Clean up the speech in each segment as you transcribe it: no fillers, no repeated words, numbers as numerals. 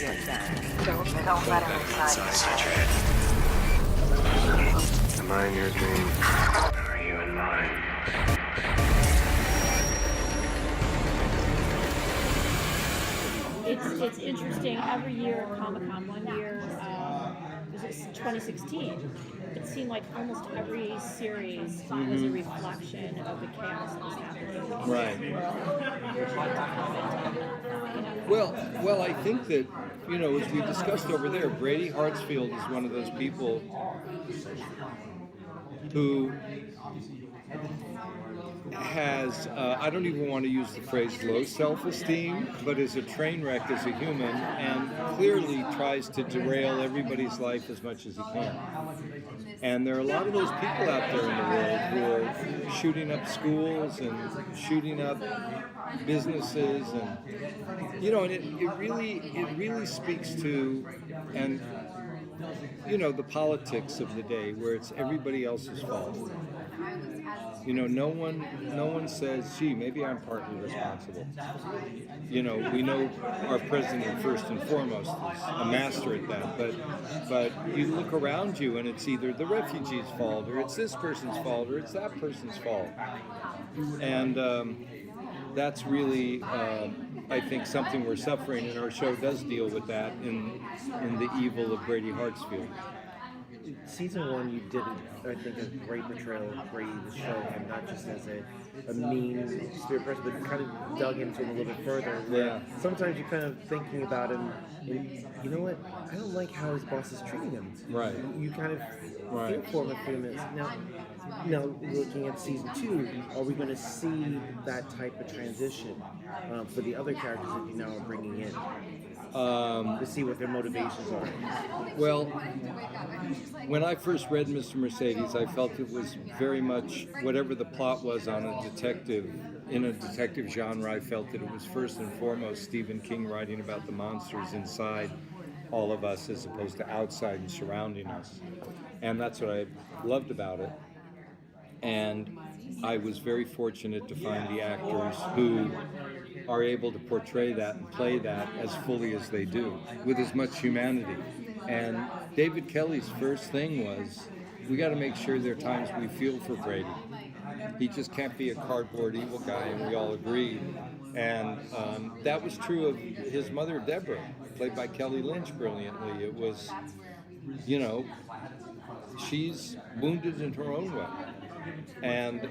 Don't let him inside your head. Am I in your dream? Or are you in mine? It's interesting. Every year at Comic-Con, one year, it was 2016, it seemed like almost every series was a reflection of the chaos that was happening in the world. Well, I think that, as we discussed over there, Brady Hartsfield is one of those people who has, I don't even want to use the phrase low self-esteem, but is a train wreck as a human and clearly tries to derail everybody's life as much as he can. And there are a lot of those people out there in the world who are shooting up schools and shooting up businesses, and and it really speaks to, and the politics of the day where it's everybody else's fault. No one says, gee, maybe I'm partly responsible. We know our president first and foremost is a master at that, but you look around you and it's either the refugees' fault, or it's this person's fault, or it's that person's fault. And that's really, I think, something we're suffering, and our show does deal with that in the evil of Brady Hartsfield. Season 1, you did, I think, a great portrayal of Brady to show him not just as a mean spirit person, but kind of dug into him a little bit further. Yeah. Sometimes you're kind of thinking about him, and you know what? I don't like how his boss is treating him. Right. You kind of feel for him a few minutes. Now, looking at season 2, are we going to see that type of transition for the other characters that you now are bringing in? To see what their motivations are. Well, when I first read Mr. Mercedes, I felt it was very much whatever the plot was in a detective genre. I felt that it was first and foremost Stephen King writing about the monsters inside all of us as opposed to outside and surrounding us. And that's what I loved about it. And I was very fortunate to find the actors who are able to portray that and play that as fully as they do, with as much humanity. And David Kelley's first thing was, we got to make sure there are times we feel for Brady. He just can't be a cardboard evil guy, and we all agree. And that was true of his mother, Deborah, played by Kelley Lynch brilliantly. It was, she's wounded in her own way. And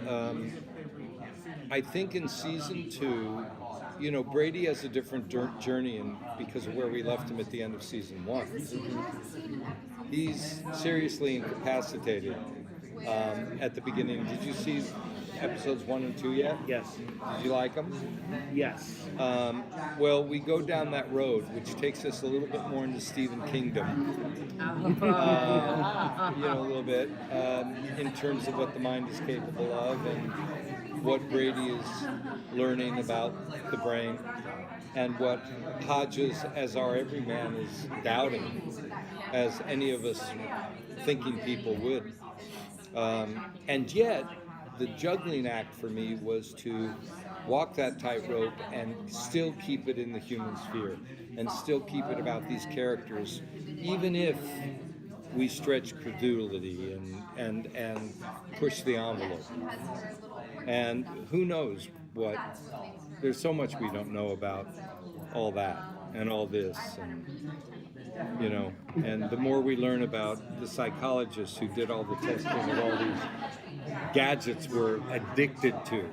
I think in season 2, Brady has a different journey because of where we left him at the end of season 1. He's seriously incapacitated at the beginning. Did you see episodes 1 and 2 yet? Yes. Did you like them? Yes. Well, we go down that road, which takes us a little bit more into Stephen Kingdom. A little bit, in terms of what the mind is capable of and what Brady is learning about the brain, and what Hodges, as our everyman, is doubting, as any of us thinking people would. And yet, the juggling act for me was to walk that tightrope and still keep it in the human sphere, and still keep it about these characters, even if we stretch credulity and push the envelope. And who knows what, there's so much we don't know about all that and all this, and and the more we learn about the psychologists who did all the testing that all these gadgets were addicted to,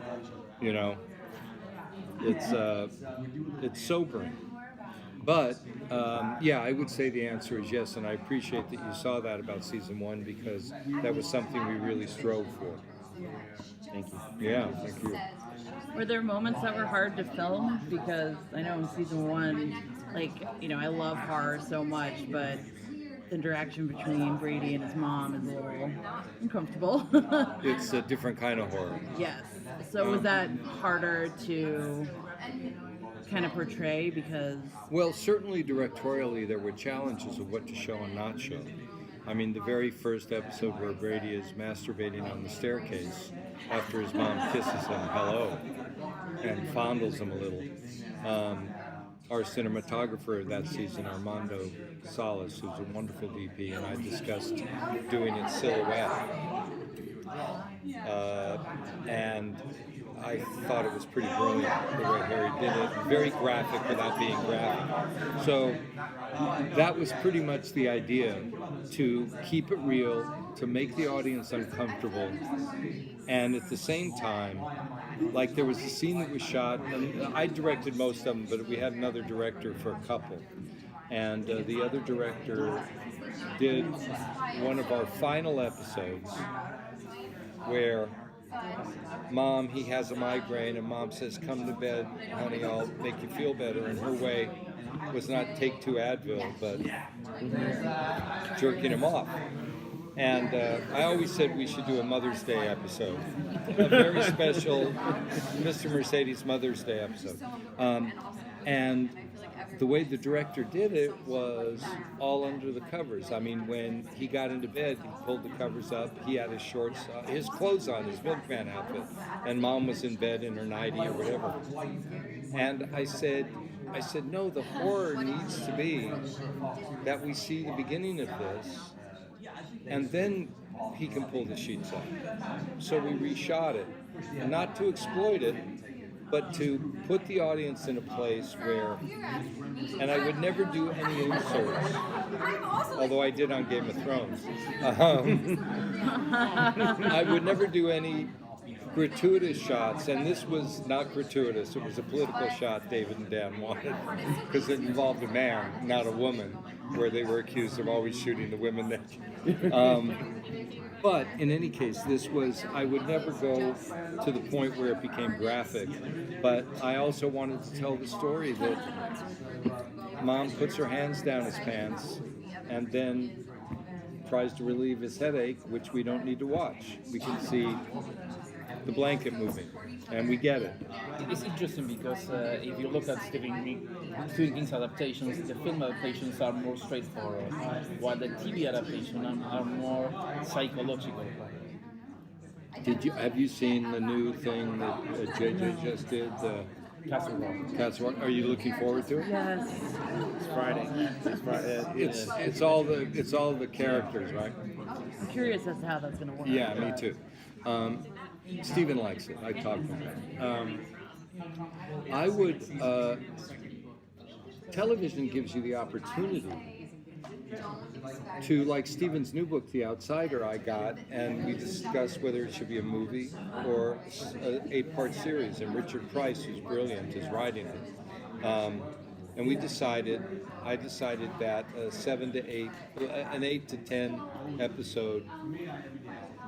it's sobering. But I would say the answer is yes, and I appreciate that you saw that about season 1, because that was something we really strove for. Thank you. Yeah, thank you. Were there moments that were hard to film? Because I know in season 1, I love horror so much, but the interaction between Brady and his mom is a little uncomfortable. It's a different kind of horror. Yes. So was that harder to kind of portray because... Well, certainly directorially there were challenges of what to show and not show. I mean, the very first episode where Brady is masturbating on the staircase after his mom kisses him hello and fondles him a little. our cinematographer that season, Armando Salas, who's a wonderful DP, and I discussed doing it silhouette. And I thought it was pretty brilliant the way Harry did it. Very graphic without being graphic. So that was pretty much the idea, to keep it real, to make the audience uncomfortable, and at the same time, like there was a scene that was shot, and I directed most of them, but we had another director for a couple. And the other director did one of our final episodes where Mom, he has a migraine, and Mom says, "Come to bed, honey, I'll make you feel better." And her way was not take 2 Advil, but jerking him off. And I always said we should do a Mother's Day episode, a very special Mr. Mercedes Mother's Day episode. And the way the director did it was all under the covers. I mean, when he got into bed, he pulled the covers up. He had his shorts, his clothes on, his milkman outfit, and Mom was in bed in her nightie or whatever. And I said, no, the horror needs to be that we see the beginning of this, and then he can pull the sheets up. So we reshot it, not to exploit it, but to put the audience in a place where, and I would never do any inserts, although I did on Game of Thrones. I would never do any gratuitous shots, and this was not gratuitous. It was a political shot David and Dan wanted, because it involved a man, not a woman, where they were accused of always shooting the women naked. But in any case, this was, I would never go to the point where it became graphic, but I also wanted to tell the story that Mom puts her hands down his pants and then tries to relieve his headache, which we don't need to watch. We can see the blanket moving, and we get it. It's interesting because if you look at Stephen King's adaptations, the film adaptations are more straightforward, while the TV adaptations are more psychological. Have you seen the new thing that JJ just did? Castle Rock. Castle Rock. Are you looking forward to it? Yes. It's Friday. It's all the characters, right? I'm curious as to how that's going to work. Yeah, me too. Stephen likes it. I talked to him. I would. Television gives you the opportunity to, like Stephen's new book, The Outsider, I got, and we discussed whether it should be a movie or an 8-part series. And Richard Price, who's brilliant, is writing it. And I decided that an 8 to 10 episode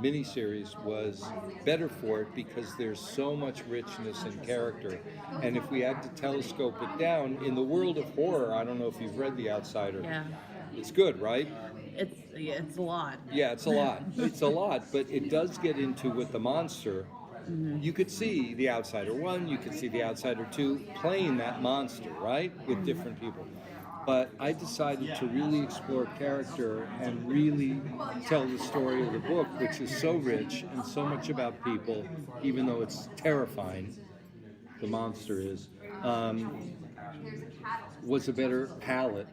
miniseries was better for it, because there's so much richness and character. And if we had to telescope it down, in the world of horror, I don't know if you've read The Outsider. Yeah. It's good, right? It's a lot. Yeah, it's a lot. It's a lot, but it does get into with the monster. Mm-hmm. You could see The Outsider 1, you could see The Outsider 2 playing that monster, right? With different people. But I decided to really explore character and really tell the story of the book, which is so rich and so much about people, even though it's terrifying, the monster is, was a better palette.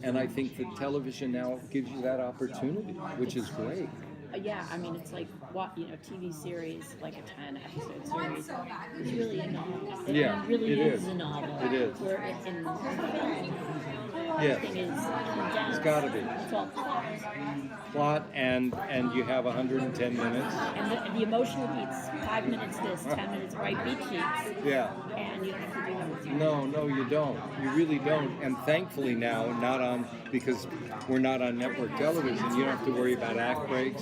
And I think that television now gives you that opportunity, which is great. Yeah, I mean, it's like, TV series, like a 10-episode series, is really a novel. Yeah, It really it is is. a novel. It is. Where in film, Yes. everything is condensed. It's gotta be. It's all Plot, and you have 110 minutes. And the emotional beats, 5 minutes this, 10 minutes right, beat sheets. Yeah. And you have to do everything. No, you don't. You really don't. And thankfully now, because we're not on network television, you don't have to worry about act breaks.